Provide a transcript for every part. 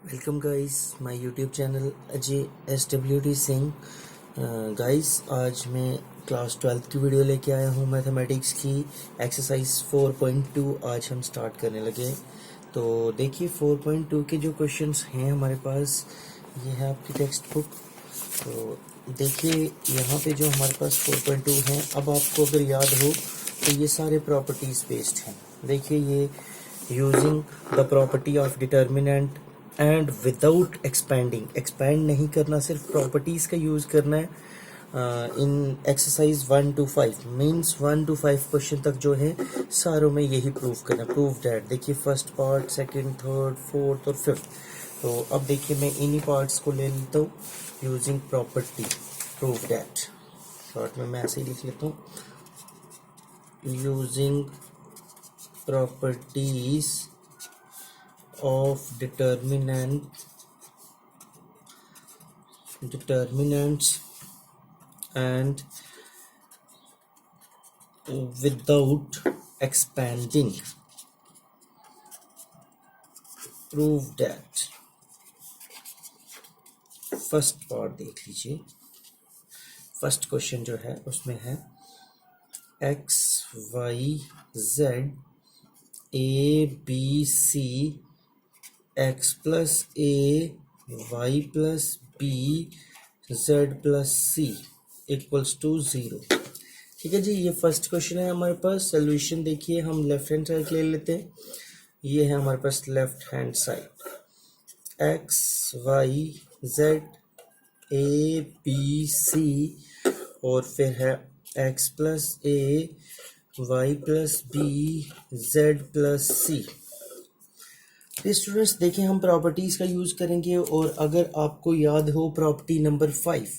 Welcome guys my YouTube channel Ajay SWD Singh. Guys आज मैं class 12th की वीडियो लेके आया हूँ मैथमेटिक्स की एक्सरसाइज 4.2 आज हम स्टार्ट करने लगे। तो देखिए 4.2 के जो क्वेश्चंस हैं हमारे पास, ये है आपकी टेक्स्ट बुक। तो देखिए यहाँ पे जो हमारे पास 4.2 हैं, अब आपको अगर याद हो तो ये सारे प्रॉपर्टीज बेस्ड हैं। देखिए ये using the property of determinant and without expand नहीं करना, सिर्फ प्रॉपर्टीज का यूज करना है। इन exercise 1 to 5 means 1 to 5 question तक जो है सारों में यही प्रूव करना, प्रूव दैट। देखिए first part, second, third, fourth और फिफ्थ। तो अब देखिए मैं इन्हीं पार्ट्स को ले लेता हूँ using property prove that. Short में मैं ऐसे ही लिख लेता हूँ, using properties of determinants and without expanding, prove that। First part देख लीजिए। फर्स्ट क्वेश्चन जो है उसमें है x y z a b c x plus A Y plus B Z plus c equals to 0। ठीक है जी, ये फर्स्ट क्वेश्चन है हमारे पास। सोल्यूशन देखिए हम लेफ्ट हैंड साइड ले लेते हैं। ये है हमारे पास left hand side, X Y Z A B C और फिर है एक्स प्लस ए Y plus B Z plus C. Students देखिए हम प्रॉपर्टीज का यूज करेंगे, और अगर आपको याद हो प्रॉपर्टी नंबर 5,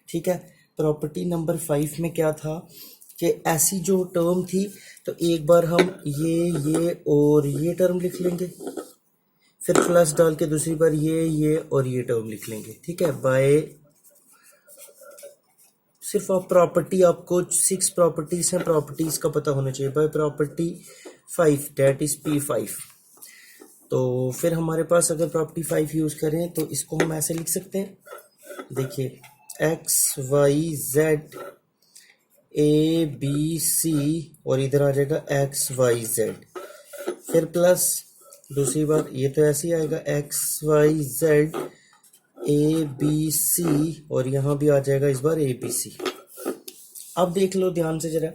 ठीक है, प्रॉपर्टी नंबर 5 में क्या था कि ऐसी जो टर्म थी तो एक बार हम ये और ये टर्म लिख लेंगे, फिर प्लस डाल के दूसरी बार ये और ये टर्म लिख लेंगे। ठीक है, बाय सिर्फ आप प्रॉपर्टी, आपको 6 प्रॉपर्टीज हैं, प्रॉपर्टीज का पता होना चाहिए। By property 5 that is P5। तो फिर हमारे पास अगर प्रॉपर्टी 5 यूज करें तो इसको हम ऐसे लिख सकते हैं। देखिए x Y Z A B C और इधर आ जाएगा एक्स वाई जेड, फिर प्लस दूसरी बार ये तो ऐसे ही आएगा x Y Z A B C और यहाँ भी आ जाएगा इस बार ए बी सी। अब देख लो ध्यान से जरा,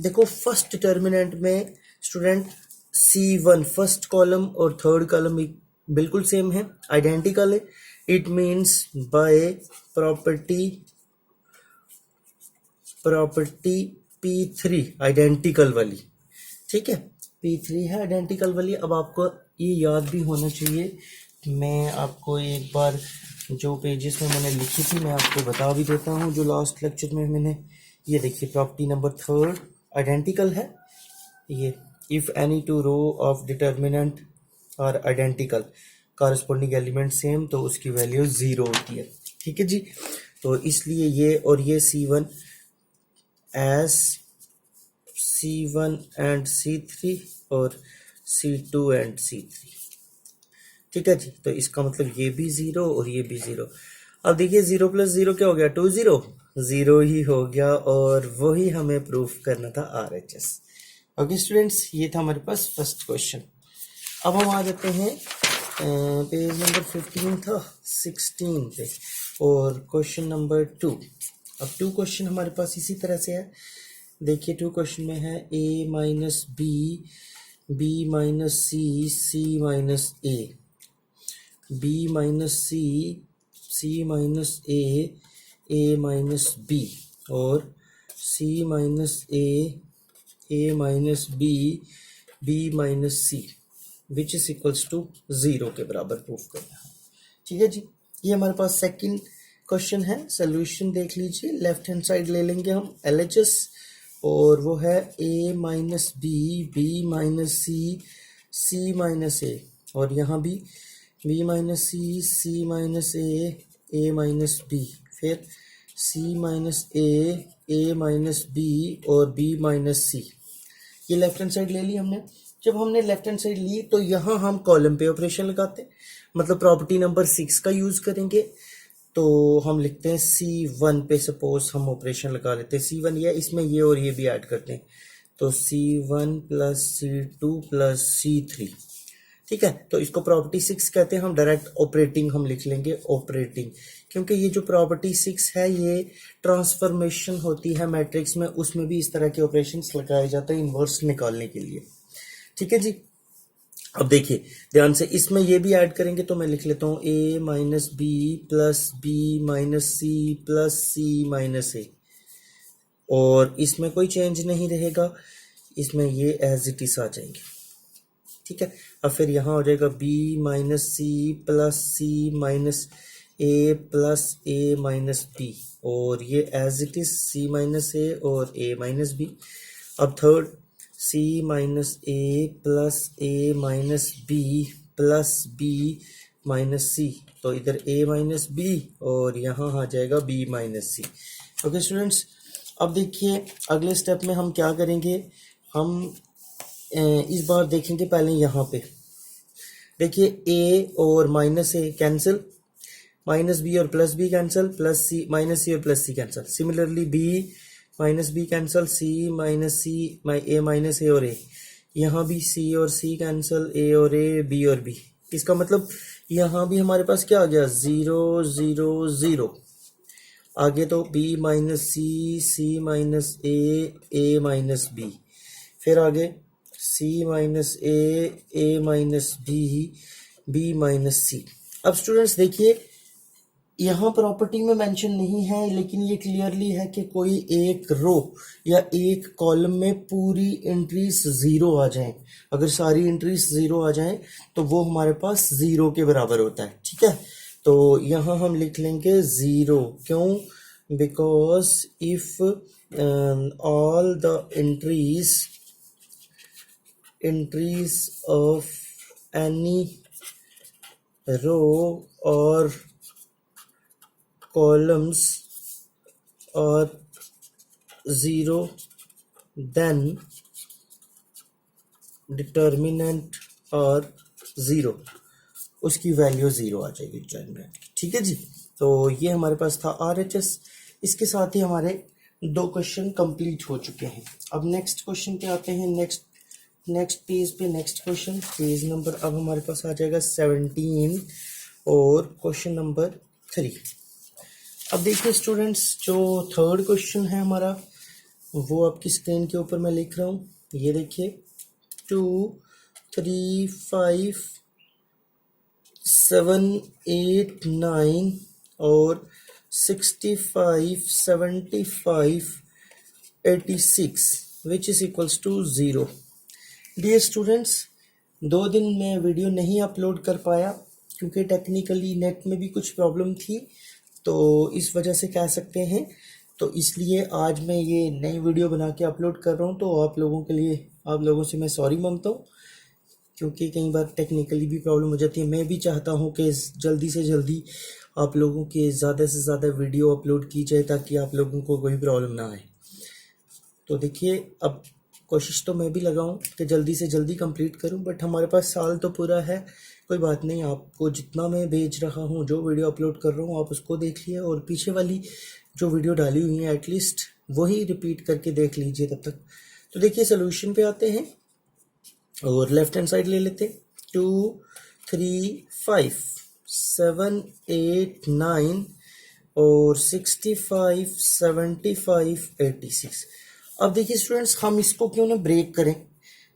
देखो फर्स्ट डिटर्मिनेंट में स्टूडेंट C1 फर्स्ट कॉलम और थर्ड कॉलम बिल्कुल सेम है, आइडेंटिकल है। It means by property P3 identical वाली। ठीक है, P3 है आइडेंटिकल वाली। अब आपको ये याद भी होना चाहिए, मैं आपको एक बार जो पेजेस में मैंने लिखी थी मैं आपको बता भी देता हूँ, जो लास्ट लेक्चर में मैंने, ये देखिए प्रॉपर्टी नंबर 3 आइडेंटिकल है। ये if any two row of determinant are identical, corresponding element same, तो उसकी वैल्यू 0 होती है। ठीक है जी, तो इसलिए ये और ये C1 as C1 and C3 और C2 एंड C3। ठीक है जी, तो इसका मतलब ये भी 0 और ये भी 0। अब देखिए 0 प्लस 0 क्या हो गया, 2 0 ही हो गया, और वही हमें प्रूफ करना था RHS। ओके स्टूडेंट्स, ये था हमारे पास फर्स्ट क्वेश्चन। अब हम आ जाते हैं पेज नंबर 15 था 16 पे, और क्वेश्चन नंबर 2। अब 2 क्वेश्चन हमारे पास इसी तरह से है। देखिए 2 क्वेश्चन में है a minus B, B minus C, C minus A, B minus C, C minus A minus B, और C minus A minus B minus C which is equals to 0 के बराबर प्रूफ करना है। ठीक है जी, ये हमारे पास सेकंड क्वेश्चन है। सोल्यूशन देख लीजिए, लेफ्ट हैंड साइड ले लेंगे हम LHS, और वो है a minus B minus C minus A, और यहाँ भी b minus C minus A minus B, फिर c minus A minus B और b माइनस सी। ये लेफ्ट हैंड साइड ले ली हमने। जब हमने लेफ्ट हैंड साइड ली तो यहाँ हम कॉलम पे ऑपरेशन लगाते हैं, मतलब प्रॉपर्टी नंबर 6 का यूज करेंगे। तो हम लिखते हैं C1 पे सपोज हम ऑपरेशन लगा लेते हैं, C1 या इसमें ये और ये भी ऐड करते हैं, तो C1 plus C2 plus C3, ठीक है। तो इसको प्रॉपर्टी 6 कहते हैं, हम डायरेक्ट ऑपरेटिंग हम लिख लेंगे ऑपरेटिंग, क्योंकि ये जो प्रॉपर्टी 6 है ये ट्रांसफॉर्मेशन होती है मैट्रिक्स में, उसमें भी इस तरह के ऑपरेशंस लगाए जाते हैं इन्वर्स निकालने के लिए, ठीक है जी। अब देखिए ध्यान से, इसमें ये भी ऐड करेंगे तो मैं लिख लेता हूँ a minus B plus B minus C plus C minus A, और इसमें कोई चेंज नहीं रहेगा, इसमें ये एज इट इज आ जाएंगे, ठीक है। अब फिर यहाँ हो जाएगा b minus C plus C minus A plus A minus B, और ये as it is c minus A और a माइनस बी। अब third c minus A plus A minus B plus B minus C, तो इधर a minus B और यहाँ आ जाएगा b माइनस सी। ओके स्टूडेंट्स, अब देखिए अगले स्टेप में हम क्या करेंगे, हम इस बार देखेंगे पहले यहाँ पे देखिए a और minus A cancel, minus B और plus B cancel, plus C minus C और plus C cancel, similarly b minus B cancel, C minus C A minus A और ए, यहाँ भी c और c कैंसिल, a और a b और b, इसका मतलब यहाँ भी हमारे पास क्या आ गया 0 0 0, आगे तो b minus C C minus A minus B, फिर आगे c minus A minus B minus सी। अब स्टूडेंट्स देखिए यहाँ प्रॉपर्टी में मेंशन नहीं है, लेकिन ये क्लियरली है कि कोई एक रो या एक कॉलम में पूरी एंट्रीज 0 आ जाएं, अगर सारी एंट्रीज 0 आ जाएं तो वो हमारे पास 0 के बराबर होता है, ठीक है। तो यहाँ हम लिख लेंगे 0, क्यों, because if all the entries of any row और columns are 0, then determinant are 0, उसकी वैल्यू 0 आ जाएगी डिटर्मिनेंट की, ठीक है जी। तो ये हमारे पास था RHS, इसके साथ ही हमारे 2 क्वेश्चन कंप्लीट हो चुके हैं। अब नेक्स्ट क्वेश्चन पे आते हैं, नेक्स्ट पेज पे, नेक्स्ट क्वेश्चन पेज नंबर अब हमारे पास आ जाएगा 17 और क्वेश्चन नंबर 3। अब देखिए स्टूडेंट्स, जो थर्ड क्वेश्चन है हमारा वो आपकी स्क्रीन के ऊपर मैं लिख रहा हूँ, ये देखिए 2 3 5 7 8 9 और 65 75 86 which is equals to 0। Dear students, 2 दिन मैं वीडियो नहीं अपलोड कर पाया क्योंकि टेक्निकली नेट में भी कुछ प्रॉब्लम थी, तो इस वजह से कह सकते हैं, तो इसलिए आज मैं ये नई वीडियो बना के अपलोड कर रहा हूँ। तो आप लोगों से मैं सॉरी मांगता हूँ, क्योंकि कई बार टेक्निकली भी प्रॉब्लम हो जाती है। मैं भी चाहता हूँ कि जल्दी से जल्दी आप लोगों के ज़्यादा से ज़्यादा वीडियो अपलोड की जाए ताकि आप लोगों को कोई प्रॉब्लम ना आए। तो देखिए, अब कोशिश तो मैं भी लगाऊं कि जल्दी से जल्दी कंप्लीट करूं, बट हमारे पास साल तो पूरा है, कोई बात नहीं। आपको जितना मैं भेज रहा हूं, जो वीडियो अपलोड कर रहा हूं, आप उसको देख लिए और पीछे वाली जो वीडियो डाली हुई है एटलीस्ट वही रिपीट करके देख लीजिए तब तक। तो देखिए सोल्यूशन पे आते हैं और लेफ्ट हैंड साइड ले लेते हैं। 2 3 5 7 8 9 और 65 75 86। अब देखिए स्टूडेंट्स, हम इसको क्यों ना ब्रेक करें।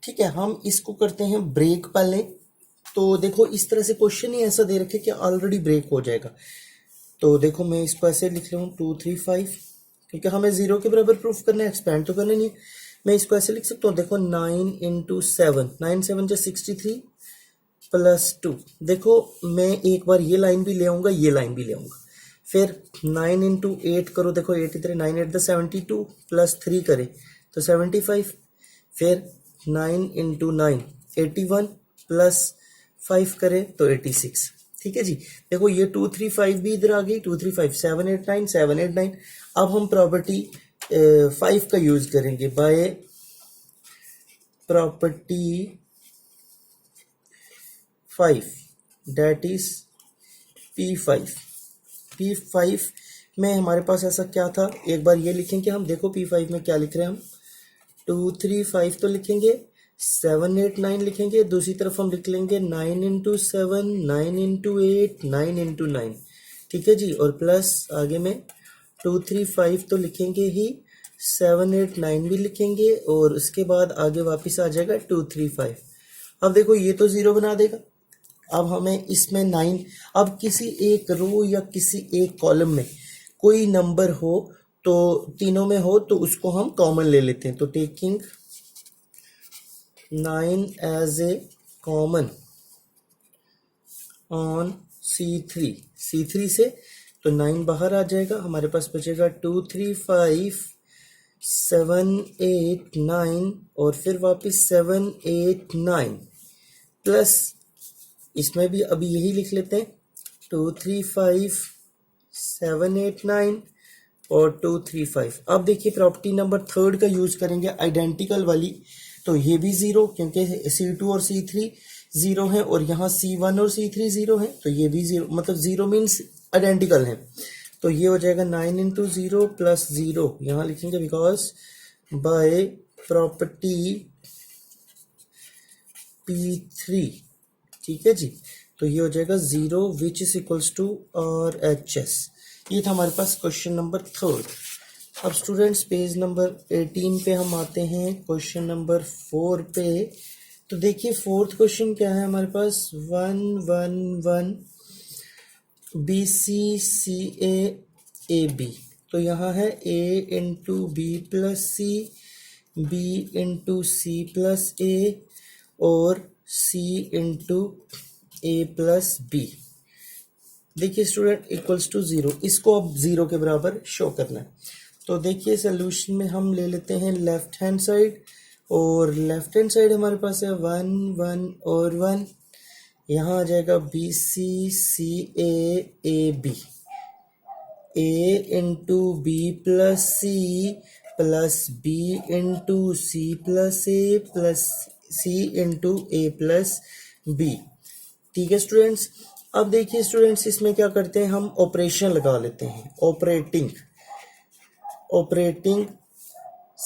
ठीक है, हम इसको करते हैं ब्रेक पहले। तो देखो इस तरह से क्वेश्चन ही ऐसा दे रखे कि ऑलरेडी ब्रेक हो जाएगा। तो देखो मैं इसको ऐसे लिख रहा हूँ 2 3 5, क्योंकि हमें 0 के बराबर प्रूफ करना है, एक्सपेंड तो करना नहीं। मैं इसको ऐसे लिख सकता हूँ, देखो 9 × 7, 9 7 = 63 प्लस 2। देखो मैं एक बार ये लाइन भी ले आऊँगा, ये लाइन भी ले आऊँगा। फिर 9 × 8 करो, देखो 8 3 9 8 72 प्लस 3 करे तो 75। फिर 9 × 9 81 प्लस 5 करे तो 86। ठीक है जी। देखो ये 2 3 5 भी इधर आ गई, 2 3 5 7 8 9 7 8 9। अब हम प्रॉपर्टी 5 का यूज करेंगे, bye property 5 date is P5। P5 में हमारे पास ऐसा क्या था, एक बार ये लिखेंगे हम, देखो P5 में क्या लिख रहे हैं हम, 2 3 5 तो लिखेंगे, 7 8 9 लिखेंगे, दूसरी तरफ हम लिख लेंगे 9 इंटू 7, 9 इंटू 8, 9 इंटू 9, ठीक है जी, और प्लस आगे में 2 3 5 तो लिखेंगे ही, 7 8 9 भी लिखेंगे, और उसके बाद आगे वापस आ जाएगा 2 3 5। अब देखो ये तो ज़ीरो बना देगा। अब हमें इसमें 9, अब किसी एक रो या किसी एक कॉलम में कोई नंबर हो, तो तीनों में हो तो उसको हम कॉमन ले लेते हैं। तो taking 9 as a common on C3 से, तो 9 बाहर आ जाएगा, हमारे पास बचेगा 2 3 5 7 8 9, और फिर वापस 7 8 9, प्लस इसमें भी अभी यही लिख लेते हैं 2 3 5 7 8 9 और 2 3 5। अब देखिए प्रॉपर्टी नंबर थर्ड का यूज करेंगे, आइडेंटिकल वाली। तो ये भी ज़ीरो, क्योंकि C2 और C3 ज़ीरो है, और यहाँ C1 और C3 ज़ीरो है, तो ये भी ज़ीरो, मतलब ज़ीरो मीन्स आइडेंटिकल है। तो ये हो जाएगा 9 इंटू 0 प्लस 0, यहाँ लिखेंगे बिकॉज बाय प्रॉपर्टी P3, ठीक है जी। तो ये हो जाएगा 0 which is equals to RHS। ये था हमारे पास क्वेश्चन नंबर थर्ड। अब स्टूडेंट्स पेज नंबर 18 पे हम आते हैं, क्वेश्चन नंबर 4 पे। तो देखिए फोर्थ क्वेश्चन क्या है हमारे पास, 1 1 1 BCCA AB। तो यहाँ है A into B plus C, B into C plus A, और C into A plus B। देखिए स्टूडेंट इक्वल्स टू 0, इसको अब 0 के बराबर शो करना है। तो देखिए सोल्यूशन में हम ले लेते हैं लेफ्ट हैंड साइड, और लेफ्ट हैंड साइड हमारे पास है 1 1 और 1, यहाँ आ जाएगा BCCA AB, A into B plus C plus B into C plus A plus C into A plus B। ठीक है स्टूडेंट्स। अब देखिए स्टूडेंट्स इसमें क्या करते हैं, हम ऑपरेशन लगा लेते हैं, ऑपरेटिंग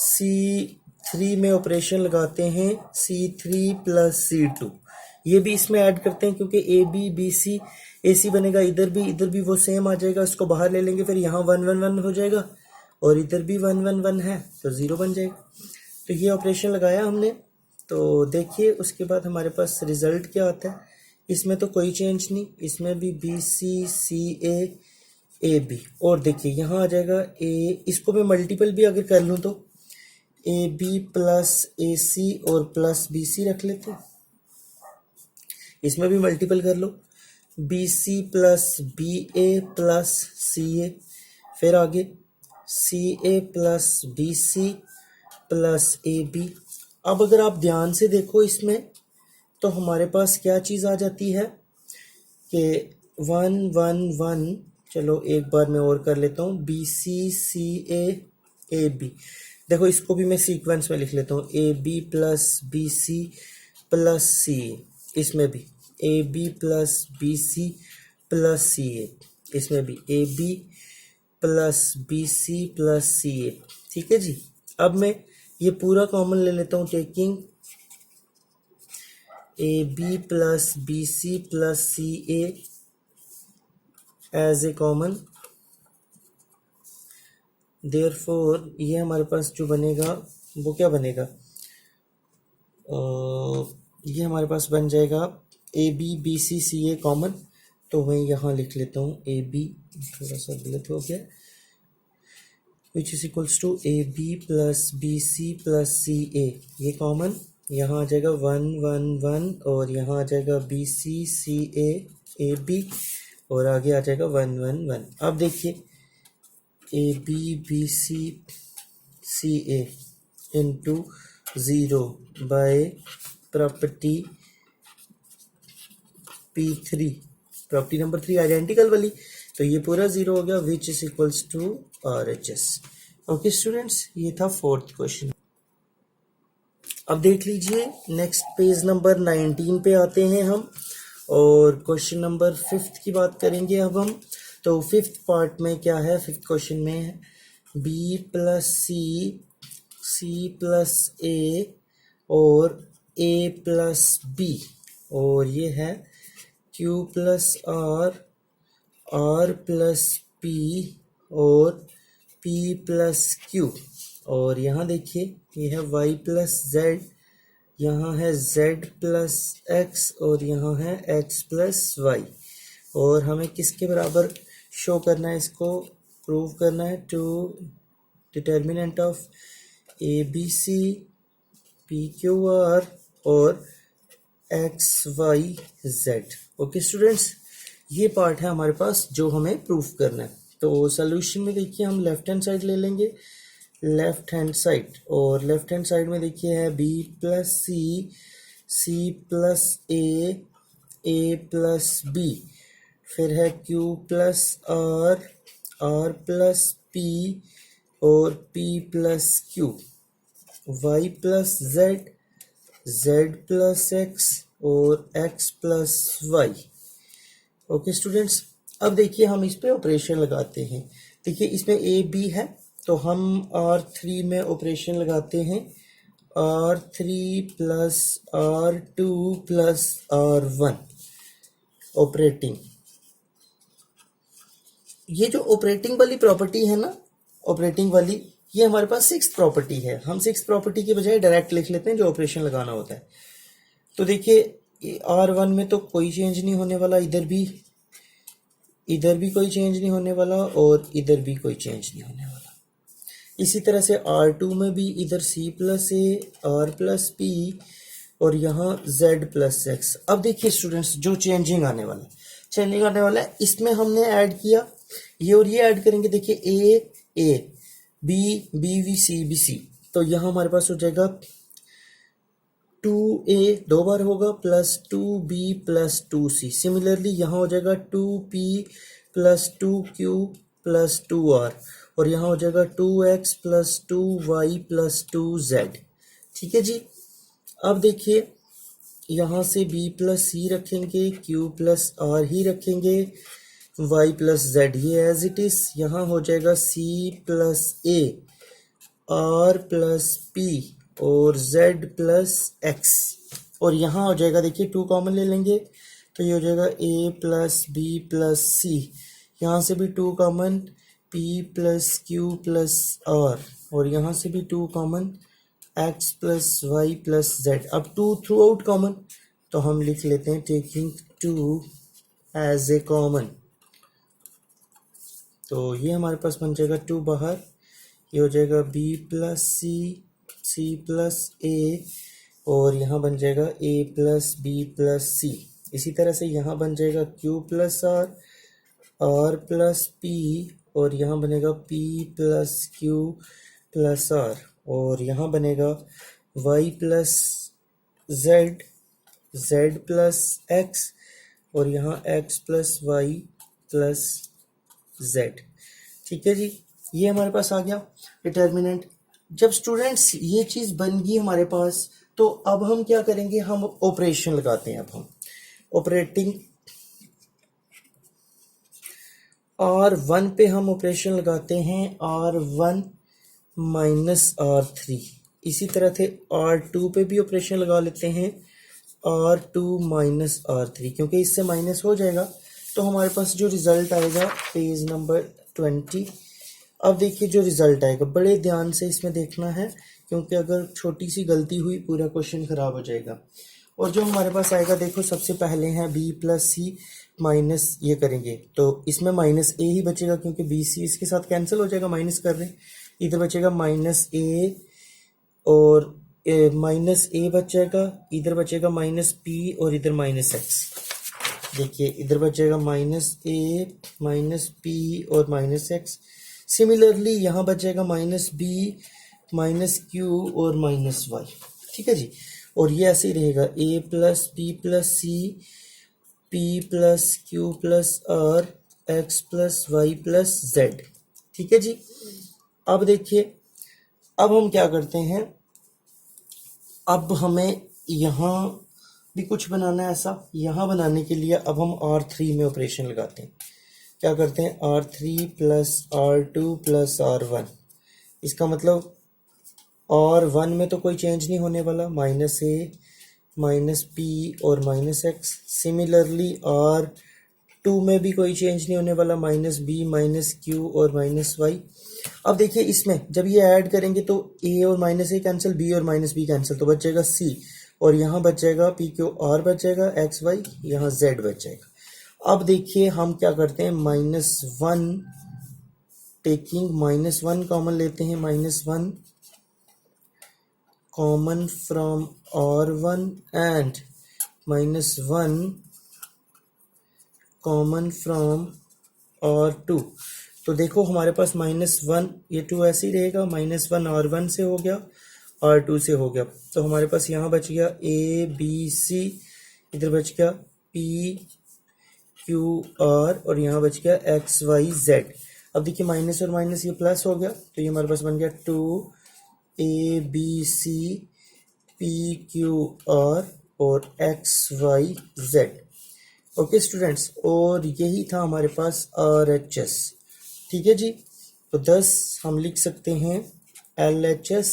C3 में ऑपरेशन लगाते हैं, C3 प्लस C2, ये भी इसमें ऐड करते हैं, क्योंकि ABBC AC बनेगा, इधर भी वो सेम आ जाएगा, उसको बाहर ले लेंगे, फिर यहाँ 1 1 1 हो जाएगा, और इधर भी 1 1 1 है, तो 0 बन जाएगा। तो ये ऑपरेशन लगाया हमने। तो देखिए उसके बाद हमारे पास रिजल्ट क्या आता है, इसमें तो कोई चेंज नहीं, इसमें भी BCCA AB, और देखिए यहाँ आ जाएगा A, इसको मैं मल्टीपल भी अगर कर लूँ तो AB प्लस AC और प्लस BC रख लेते हैं, इसमें भी मल्टीपल कर लो, BC plus BA plus CA, फिर आगे CA plus BC plus AB। अब अगर आप ध्यान से देखो इसमें, तो हमारे पास क्या चीज़ आ जाती है कि 1 1 1, चलो एक बार मैं और कर लेता हूँ, BCCA AB। देखो इसको भी मैं सीक्वेंस में लिख लेता हूँ, AB plus BC plus CA, इसमें भी AB plus BC plus CA, इसमें भी AB plus BC plus CA। ठीक है जी। अब मैं ये पूरा कॉमन ले लेता हूँ, taking AB plus BC plus CA as a common, therefore ये हमारे पास जो बनेगा वो क्या बनेगा, ये हमारे पास बन जाएगा AB BC CA कॉमन। तो मैं यहाँ लिख लेता हूँ AB, थोड़ा सा गलत हो गया, which is equals to AB plus BC plus CA, ये कॉमन, यहाँ आ जाएगा 1 1 1, और यहाँ आ जाएगा BC CA AB, और आगे आ जाएगा 1 1 1। अब देखिए AB BC CA into 0 by property P3, property number 3 identical वाली, तो ये पूरा 0 हो गया, which is equals to RHS। Okay students, ये था फोर्थ क्वेश्चन। अब देख लीजिए नेक्स्ट पेज नंबर 19 पे आते हैं हम, और क्वेश्चन नंबर 5 की बात करेंगे अब हम। तो 5th पार्ट में क्या है, 5th क्वेश्चन में है B plus C plus a और ए प्लस बी, और ये है Q plus are plus P और पी प्लस क्यू। और यहाँ देखिए ये है वाई प्लस जेड, यहाँ है जेड प्लस एक्स और यहाँ है एक्स प्लस वाई। और हमें किसके बराबर शो करना है, इसको प्रूव करना है to determinant of A B C P Q R और X Y Z. Okay students, ये पार्ट है हमारे पास जो हमें प्रूफ करना है। तो सोल्यूशन में देखिए हम लेफ्ट हैंड साइड ले लेंगे, लेफ्ट हैंड साइड, और लेफ्ट हैंड साइड में देखिए है B plus C plus A plus B, फिर है Q plus are plus P और P plus Q, Y plus Z plus X और X plus Y. Okay students, अब देखिए हम इस पे ऑपरेशन लगाते हैं। देखिए इसमें ए बी है तो हम R3 में ऑपरेशन लगाते हैं, R3 plus R2 plus R1 operating. ये जो ऑपरेटिंग वाली प्रॉपर्टी है ना, ऑपरेटिंग वाली, ये हमारे पास 6th प्रॉपर्टी है। हम 6th प्रॉपर्टी की बजाय डायरेक्ट लिख लेते हैं जो ऑपरेशन लगाना होता है। तो देखिए R1 में तो कोई चेंज नहीं होने वाला, इधर भी कोई चेंज नहीं होने वाला और इधर भी कोई चेंज नहीं होने वाला। इसी तरह से R2 में भी इधर C plus A R plus P और यहाँ Z प्लस एक्स। अब देखिए स्टूडेंट्स जो चेंजिंग आने वाला है इसमें हमने ऐड किया ये और ये ऐड करेंगे। देखिए ए बी सी, तो यहाँ हमारे पास हो जाएगा 2a 2 बार होगा plus 2b plus 2c। Similarly यहाँ हो जाएगा 2p plus 2q plus 2r और यहाँ हो जाएगा 2x plus 2y plus 2z। ठीक है जी। अब देखिए यहाँ से b प्लस c रखेंगे, q प्लस r ही रखेंगे, y प्लस z ये एज इट इज। यहाँ हो जाएगा c plus a r plus p और z प्लस x और यहाँ हो जाएगा, देखिए 2 कॉमन ले लेंगे तो ये हो जाएगा a plus b plus c, यहाँ से भी 2 common p plus q plus r और यहाँ से भी 2 common x plus y plus z। अब 2 थ्रू आउट कॉमन तो हम लिख लेते हैं टेकिंग 2 एज ए कॉमन, तो ये हमारे पास बन जाएगा 2 बाहर, ये हो जाएगा b plus c plus a और यहाँ बन जाएगा a plus b plus c। इसी तरह से यहाँ बन जाएगा q plus r plus p और यहाँ बनेगा p plus q plus r और यहाँ बनेगा y plus z plus x और यहाँ x plus y plus z। ठीक है जी, ये हमारे पास आ गया डिटर्मिनेंट। जब स्टूडेंट्स ये चीज़ बन गई हमारे पास तो अब हम क्या करेंगे, हम ऑपरेशन लगाते हैं। अब हम ऑपरेटिंग R1 पे हम ऑपरेशन लगाते हैं R1 माइनस R3। इसी तरह से R2 पे भी ऑपरेशन लगा लेते हैं R2 माइनस R3, क्योंकि इससे माइनस हो जाएगा तो हमारे पास जो रिजल्ट आएगा पेज नंबर 20। अब देखिए जो रिजल्ट आएगा बड़े ध्यान से इसमें देखना है, क्योंकि अगर छोटी सी गलती हुई पूरा क्वेश्चन खराब हो जाएगा। और जो हमारे पास आएगा, देखो सबसे पहले है b प्लस सी माइनस ये करेंगे तो इसमें माइनस ए ही बचेगा, क्योंकि बी सी इसके साथ कैंसिल हो जाएगा, माइनस कर रहे हैं। इधर बचेगा माइनस ए और माइनस ए बच जाएगा, इधर बचेगा माइनस पी और इधर माइनस एक्स। देखिए इधर बचेगा माइनस ए माइनस पी और माइनस एक्स। सिमिलरली यहाँ बचेगा माइनस बी माइनस क्यू और माइनस वाई। ठीक है जी, और ये ऐसे ही रहेगा A plus P plus C P plus Q plus R X plus Y plus Z. ठीक है जी। अब देखिए अब हम क्या करते हैं, अब हमें यहाँ भी कुछ बनाना है ऐसा, यहाँ बनाने के लिए अब हम R3 में ऑपरेशन लगाते हैं। क्या करते हैं, R3 plus R2 plus R1। इसका मतलब R1 में तो कोई चेंज नहीं होने वाला, -a माइनस पी और -x। सिमिलरली R2 में भी कोई चेंज नहीं होने वाला, -b -q और -y। अब देखिए इसमें जब ये ऐड करेंगे तो a और -a कैंसिल, b और -b कैंसिल, तो बच जाएगा c, और यहाँ बच जाएगा p q r बच जाएगा, x y यहाँ z बच जाएगा। अब देखिए हम क्या करते हैं, -1 टेकिंग -1 कॉमन लेते हैं, -1 common from R1 and -1 common from R2। तो देखो हमारे पास -1, ये 2 ऐसे ही रहेगा, -1 R1 से हो गया, R2 से हो गया, तो हमारे पास यहाँ बच गया A B C, इधर बच गया P Q R और यहाँ बच गया X Y Z। अब देखिए माइनस और माइनस ये प्लस हो गया, तो ये हमारे पास बन गया 2 A B C P Q R और X Y Z। Okay students, और यही था हमारे पास RHS। ठीक है जी, तो 10 हम लिख सकते हैं LHS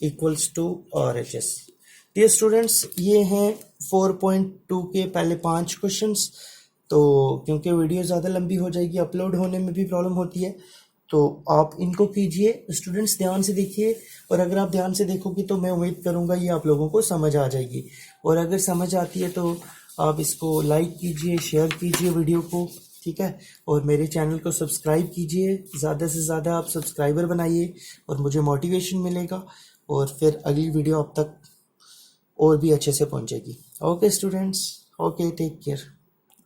equals to RHS। Dear students, ये हैं 4.2 के पहले 5 क्वेश्चंस। तो क्योंकि वीडियो ज़्यादा लंबी हो जाएगी, अपलोड होने में भी प्रॉब्लम होती है, तो आप इनको कीजिए स्टूडेंट्स, ध्यान से देखिए, और अगर आप ध्यान से देखोगे तो मैं उम्मीद करूँगा ये आप लोगों को समझ आ जाएगी। और अगर समझ आती है तो आप इसको लाइक कीजिए, शेयर कीजिए वीडियो को, ठीक है, और मेरे चैनल को सब्सक्राइब कीजिए, ज़्यादा से ज़्यादा आप सब्सक्राइबर बनाइए और मुझे मोटिवेशन मिलेगा, और फिर अगली वीडियो आप तक और भी अच्छे से पहुंचेगी। Okay students, okay, take care.